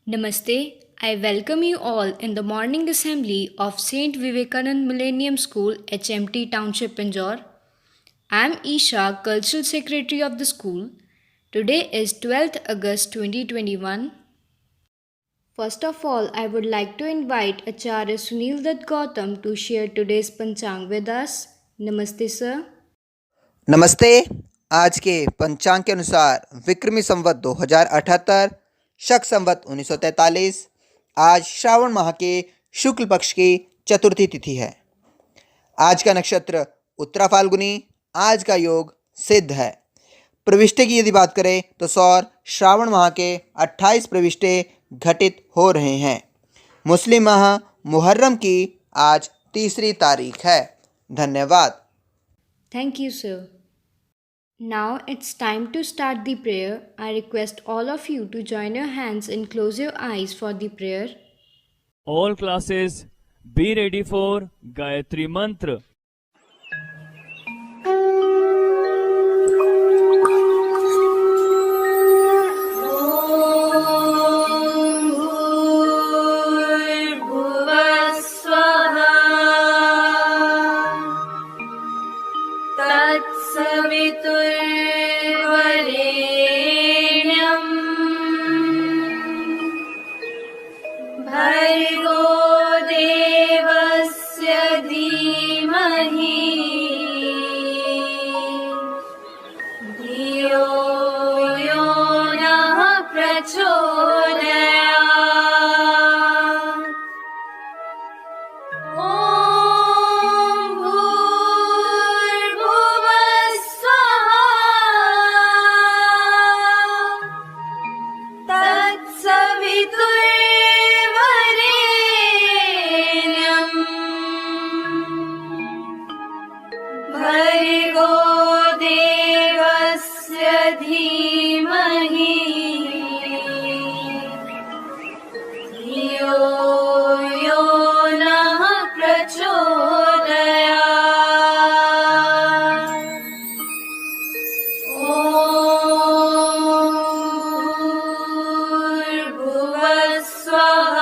Namaste. I welcome you all in the morning assembly of St. Vivekanand Millennium School, HMT Township, Pinjore. I am Isha, Cultural Secretary of the school. Today is 12th August 2021. First of all, I would like to invite Acharya Sunil Dutt Gautam to share today's Panchang with us. Namaste, sir. नमस्ते। आज के पंचांग के अनुसार विक्रमी संवत 2078, शक संवत 1943, आज श्रावण माह के शुक्ल पक्ष की चतुर्थी तिथि है। आज का नक्षत्र उत्तरा फाल्गुनी, आज का योग सिद्ध है। प्रविष्टे की यदि बात करें तो सौर श्रावण माह के 28 प्रविष्टे घटित हो रहे हैं। मुस्लिम माह मुहर्रम की आज 3 तारीख है। धन्यवाद। Thank you, sir. Now it's time to start the prayer. I request all of you to join your hands and close your eyes for the prayer. All classes be ready for Gayatri Mantra. भर्गो देवस्य धीमहि धियो यो नः प्रचोदयात्। ॐ भूर्भुवः स्वः तत्सवितुर्वरेण्यम् भर्गो देवस्य धीमहि धियो यो नः प्रचोदयात्। ॐ भूर्भुवः स्वः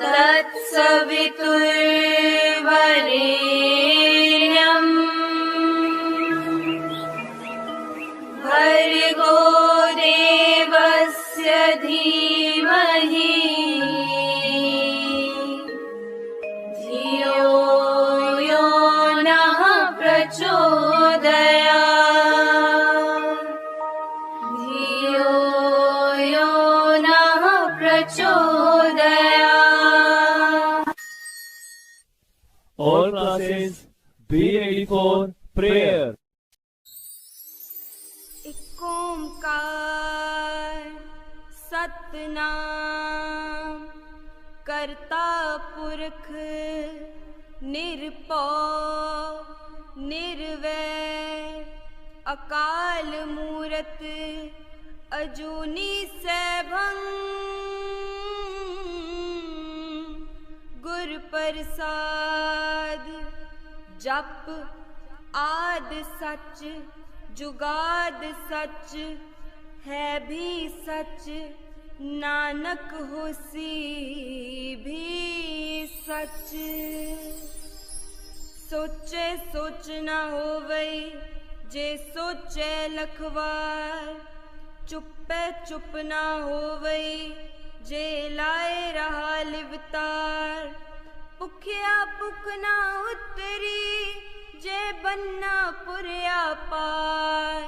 तत्सवितुर्वरेण्यम् भर्गो देवस्य धीमहि धियो यो नः प्रचोदयात्। धियो यो नः प्रचोदयात्। All classes be ready for prayer. एक ओंकार सतनाम करता पुरख निरपौ निर्वैर अकाल मूरत अजूनी सैभं गुर प्रसाद जप आद सच जुगाद सच है भी सच नानक होसी भी सच। सोचे सोच न होवई जे सोचे लखवार चुप्पे चुप न होवई जे लाए रहा लिवतार। पुखिया पुख न उतरी जे बन्ना पुरया पार।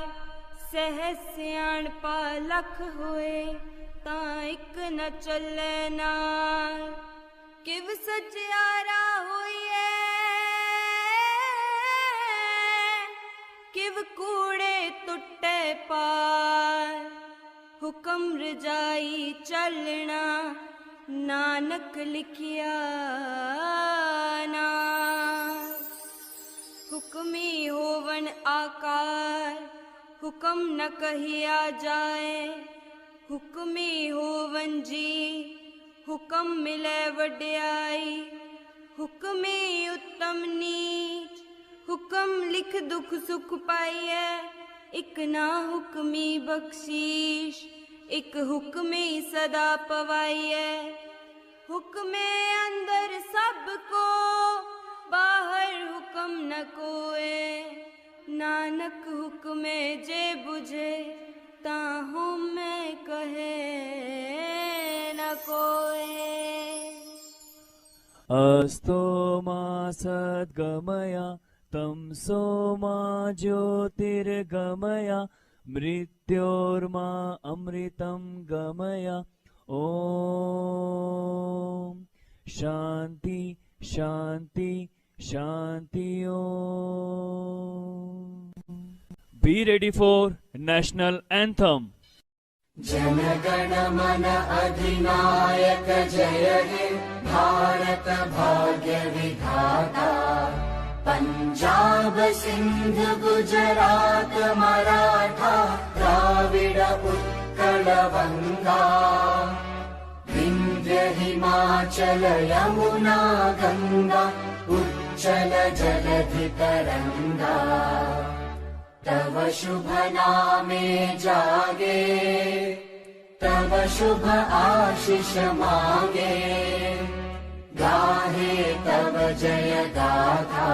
सह सियाणपा लख होए तां इक न चले नाल। किव सचियारा होइए किव कूड़े टुटे पार। हुक्म रजाई चलना नानक लिखिया नाम। हुक्मी होवन आकार हुक्म न कहिया जाए। हुक्मी होवन जी हुक्म मिले वड्याई। हुक्मी उत्तम नीच हुक्म लिख दुख सुख पाइए। इक ना हुक्मी बख्शीश एक हुक्मे सदा पवाइए। हुक्मे अंदर सबको, बाहर हुक्म न कोए। नानक हुक्मे जे बुझे, ताहू में कहे न कोए। अस्तो मा सद्गमया तमसो मा ज्योतिर्गमया मृत्योर्मा अमृतं गमया। ॐ शान्ति शान्ति शान्ति ॐ। Be ready for national anthem. जनगण मन अधिनायक जय हे भारत भाग्य विधाता। पंजाब सिंध गुजरात मराठा द्राविड उत्कल बंगा। विंध्य हिमाचल यमुना गंगा उच्चल जलधि तरंगा। तव शुभ नामे जागे, तव शुभ आशीष मांगे। गाहे तव जय गाथा,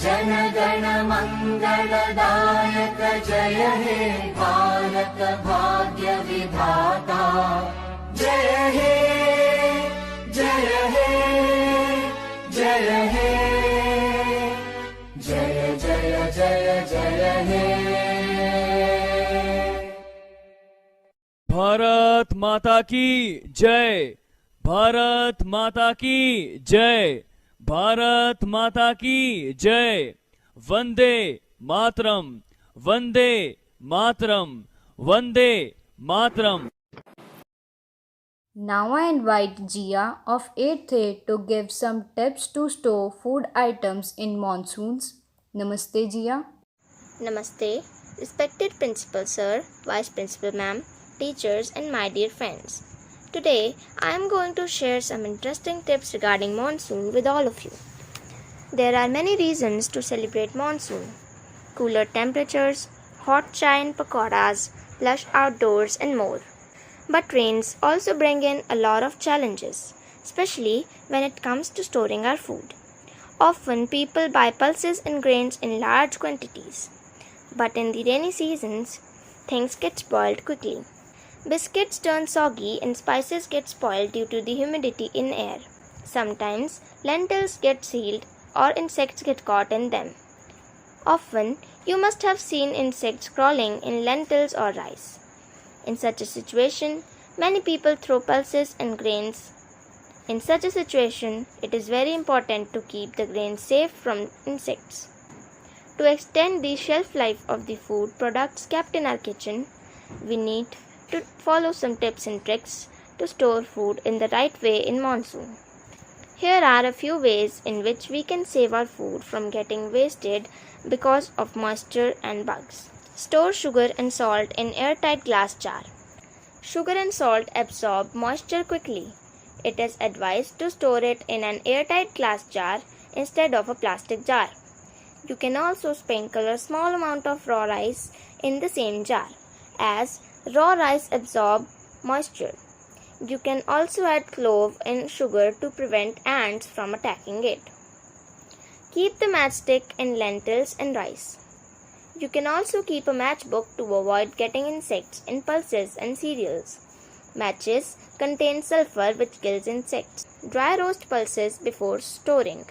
जन गण मंगलदायक जय हे भारत भाग्य विधाता। जय हे जय हे जय हे जय जय जय जय हे। भारत माता की जय, भारत माता की जय, भारत माता की जय। Vande Mataram, Vande Mataram, Vande Mataram. Now I invite Jia of 8th A to give some tips to store food items in monsoons. Namaste Jia. Namaste, respected Principal Sir, Vice Principal Ma'am, teachers and my dear friends. Today I am going to share some interesting tips regarding monsoon with all of you. There are many reasons to celebrate monsoon. Cooler temperatures, hot chai and pakoras, lush outdoors and more. But rains also bring in a lot of challenges, especially when it comes to storing our food. Often people buy pulses and grains in large quantities. But in the rainy seasons, things get spoiled quickly. Biscuits turn soggy and spices get spoiled due to the humidity in air. Sometimes lentils get sealed or insects get caught in them. Often you must have seen insects crawling in lentils or rice. In such a situation, many people throw pulses and grains. In such a situation, it is very important to keep the grains safe from insects. To extend the shelf life of the food products kept in our kitchen, we need to follow some tips and tricks to store food in the right way in monsoon. Here are a few ways in which we can save our food from getting wasted because of moisture and bugs. Store sugar and salt in airtight glass jar. Sugar and salt absorb moisture quickly. It is advised to store it in an airtight glass jar instead of a plastic jar. You can also sprinkle a small amount of raw rice in the same jar, as raw rice absorb moisture. You can also add clove and sugar to prevent ants from attacking it. Keep the matchstick in lentils and rice. You can also keep a matchbook to avoid getting insects in pulses and cereals. Matches contain sulfur which kills insects. Dry roast pulses before storing.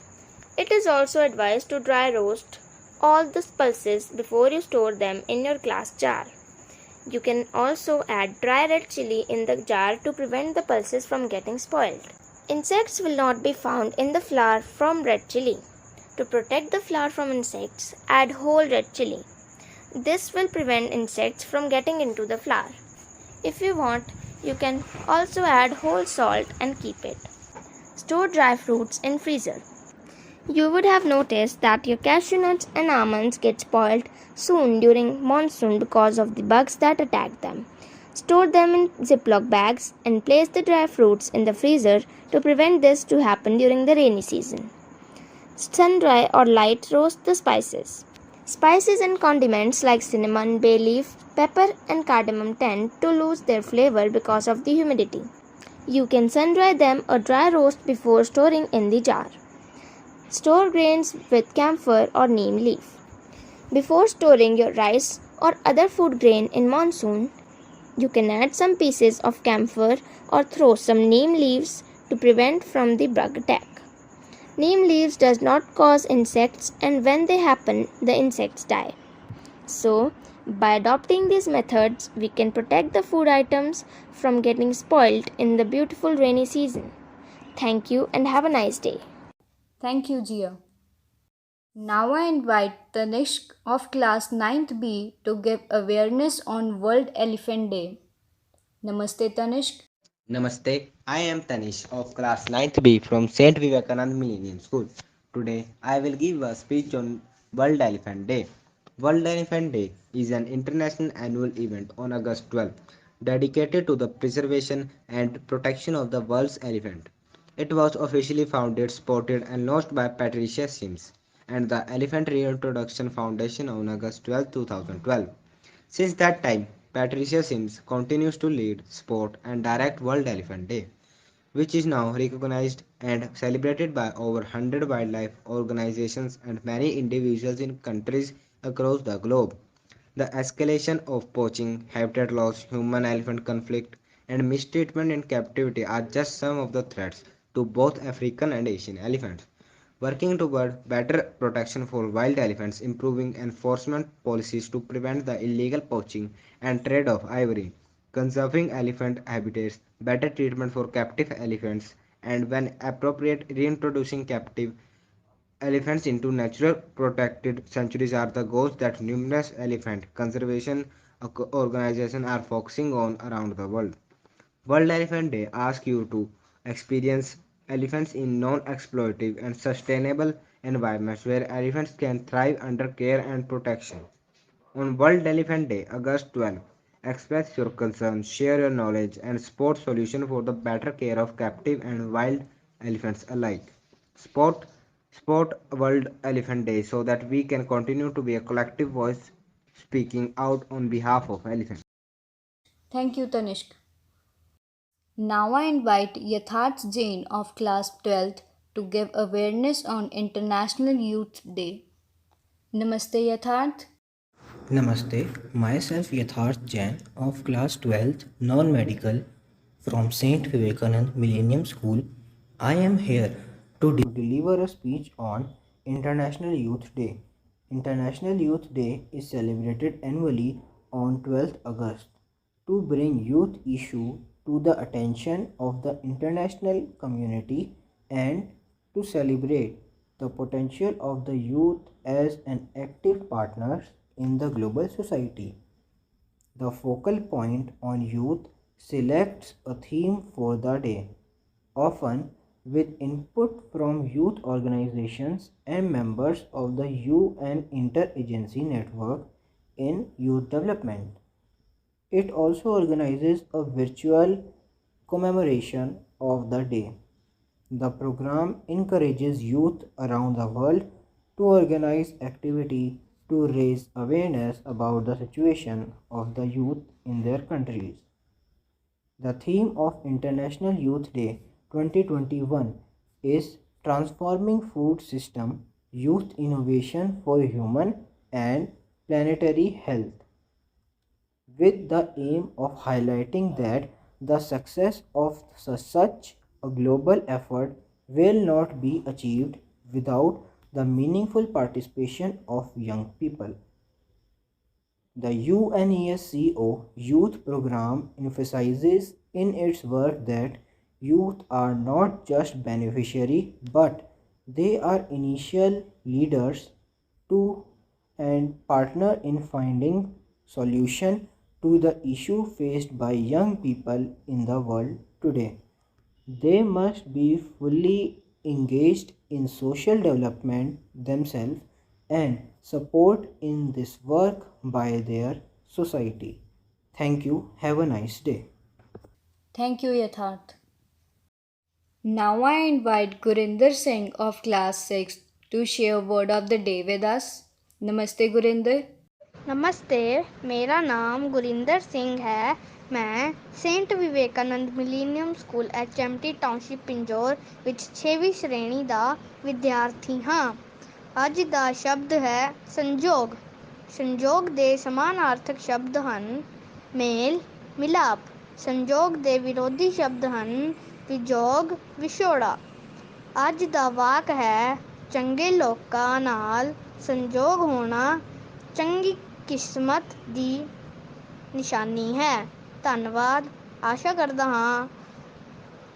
It is also advised to dry roast all the pulses before you store them in your glass jar. You can also add dry red chili in the jar to prevent the pulses from getting spoiled. Insects will not be found in the flour from red chili. To protect the flour from insects, add whole red chili. This will prevent insects from getting into the flour. If you want, you can also add whole salt and keep it. Store dry fruits in freezer. You would have noticed that your cashew nuts and almonds get spoiled soon during monsoon because of the bugs that attack them. Store them in Ziploc bags and place the dry fruits in the freezer to prevent this to happen during the rainy season. Sun dry or light roast the spices. Spices and condiments like cinnamon, bay leaf, pepper, and cardamom tend to lose their flavor because of the humidity. You can sun dry them or dry roast before storing in the jar. Store grains with camphor or neem leaf. Before storing your rice or other food grain in monsoon, you can add some pieces of camphor or throw some neem leaves to prevent from the bug attack. Neem leaves does not cause insects, and when they happen, the insects die. So, by adopting these methods, we can protect the food items from getting spoiled in the beautiful rainy season. Thank you and have a nice day. Thank you, Jia. Now I invite Tanishq of class 9th B to give awareness on World Elephant Day. Namaste, Tanishq. Namaste, I am Tanish of class 9th B from St. Vivekanand Millennium School. Today I will give a speech on World Elephant Day. World Elephant Day is an international annual event on August 12 dedicated to the preservation and protection of the world's elephant. It was officially founded, supported and launched by Patricia Sims and the Elephant Reintroduction Foundation on August 12, 2012. Since that time, Patricia Sims continues to lead, support, and direct World Elephant Day, which is now recognized and celebrated by over 100 wildlife organizations and many individuals in countries across the globe. The escalation of poaching, habitat loss, human elephant conflict, and mistreatment in captivity are just some of the threats to both African and Asian elephants. Working toward better protection for wild elephants, improving enforcement policies to prevent the illegal poaching and trade of ivory, conserving elephant habitats, better treatment for captive elephants, and when appropriate, reintroducing captive elephants into natural protected sanctuaries are the goals that numerous elephant conservation organizations are focusing on around the world. World Elephant Day asks you to experience elephants in non-exploitative and sustainable environments where elephants can thrive under care and protection. On World Elephant Day, August 12, express your concerns, share your knowledge, and support solutions for the better care of captive and wild elephants alike. Support, support World Elephant Day so that we can continue to be a collective voice speaking out on behalf of elephants. Thank you, Tanishq. Now I invite Yatharth Jain of class 12th to give awareness on International Youth Day. Namaste, Yatharth. Namaste, myself Yatharth Jain of class 12th non-medical from St. Vivekanand Millennium School. I am here to deliver a speech on International Youth Day. International Youth Day is celebrated annually on 12th August to bring youth issue to the attention of the international community and to celebrate the potential of the youth as an active partners in the global society. The focal point on youth selects a theme for the day, often with input from youth organizations and members of the UN Interagency Network in Youth Development. It also organizes a virtual commemoration of the day. The program encourages youth around the world to organize activity to raise awareness about the situation of the youth in their countries. The theme of International Youth Day 2021 is Transforming Food System Youth Innovation for Human and Planetary Health, with the aim of highlighting that the success of such a global effort will not be achieved without the meaningful participation of young people. The UNESCO Youth Program emphasizes in its work that youth are not just beneficiaries but they are initial leaders to and partner in finding solution to the issue faced by young people in the world today. They must be fully engaged in social development themselves and support in this work by their society. Thank you. Have a nice day. Thank you, Yatharth. Now I invite Gurinder Singh of class 6 to share word of the day with us. नमस्ते गुरिंदर। नमस्ते, मेरा नाम गुरिंदर सिंह है। मैं Saint Vivekananda Millennium School HMT township Pinjore ਵਿੱਚ 6ਵੀਂ ਸ਼੍ਰੇਣੀ ਦਾ ਵਿਦਿਆਰਥੀ ਹਾਂ। ਅੱਜ ਦਾ ਸ਼ਬਦ ਹੈ ਸੰਜੋਗ। ਸੰਜੋਗ ਦੇ ਸਮਾਨਾਰਥਕ ਸ਼ਬਦ ਹਨ ਮੇਲ, ਮਿਲਾਪ। ਸੰਜੋਗ ਦੇ ਵਿਰੋਧੀ ਸ਼ਬਦ ਹਨ ਵਿਜੋਗ, ਵਿਛੋੜਾ। ਅੱਜ ਦਾ ਵਾਕ ਹੈ ਚੰਗੇ ਲੋਕਾਂ ਨਾਲ ਸੰਜੋਗ ਹੋਣਾ ਚੰਗੀ ਕਿਸਮਤ ਦੀ ਨਿਸ਼ਾਨੀ ਹੈ। ਧੰਨਵਾਦ। ਆਸ਼ਾ ਕਰਦਾ ਹਾਂ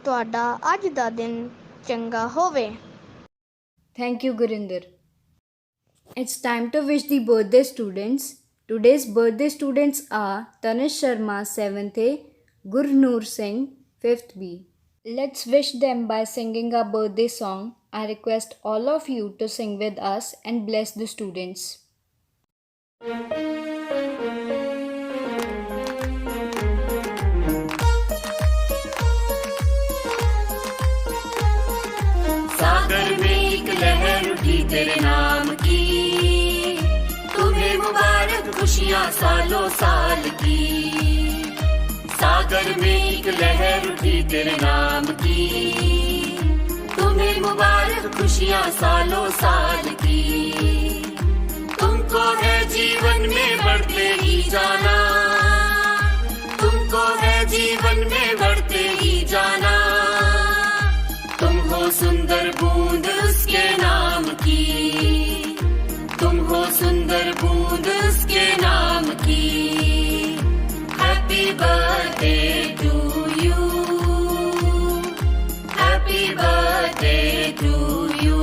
ਤੁਹਾਡਾ ਅੱਜ ਦਾ ਦਿਨ ਚੰਗਾ ਹੋਵੇ। Thank you, Gurinder. It's time to wish the birthday students. Today's birthday students are Tanish Sharma 7th A, Gurnoor Singh 5th B. Let's wish them by singing our birthday song. I request all of you to sing with us and bless the students. सागर में एक लहर उठी तेरे नाम की, तुम्हें मुबारक खुशियाँ सालों साल की। सागर में एक लहर उठी तेरे नाम की, तुम्हें मुबारक खुशियाँ सालों साल की। तुमको है जीवन में बढ़ते ही जाना, तुमको है जीवन में बढ़ते ही जाना। तुम हो सुंदर बूंद उसके नाम की, तुम हो सुंदर बूंद उसके नाम की। Happy birthday to you, happy birthday to you,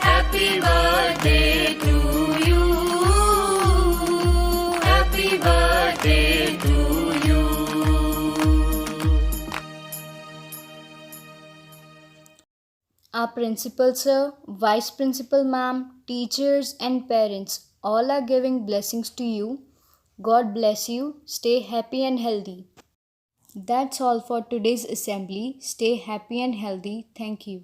happy birthday to you, happy birthday to you. Our principal sir, vice principal ma'am, teachers and parents all are giving blessings to you. God bless you. Stay happy and healthy. That's all for today's assembly. Stay happy and healthy. Thank you.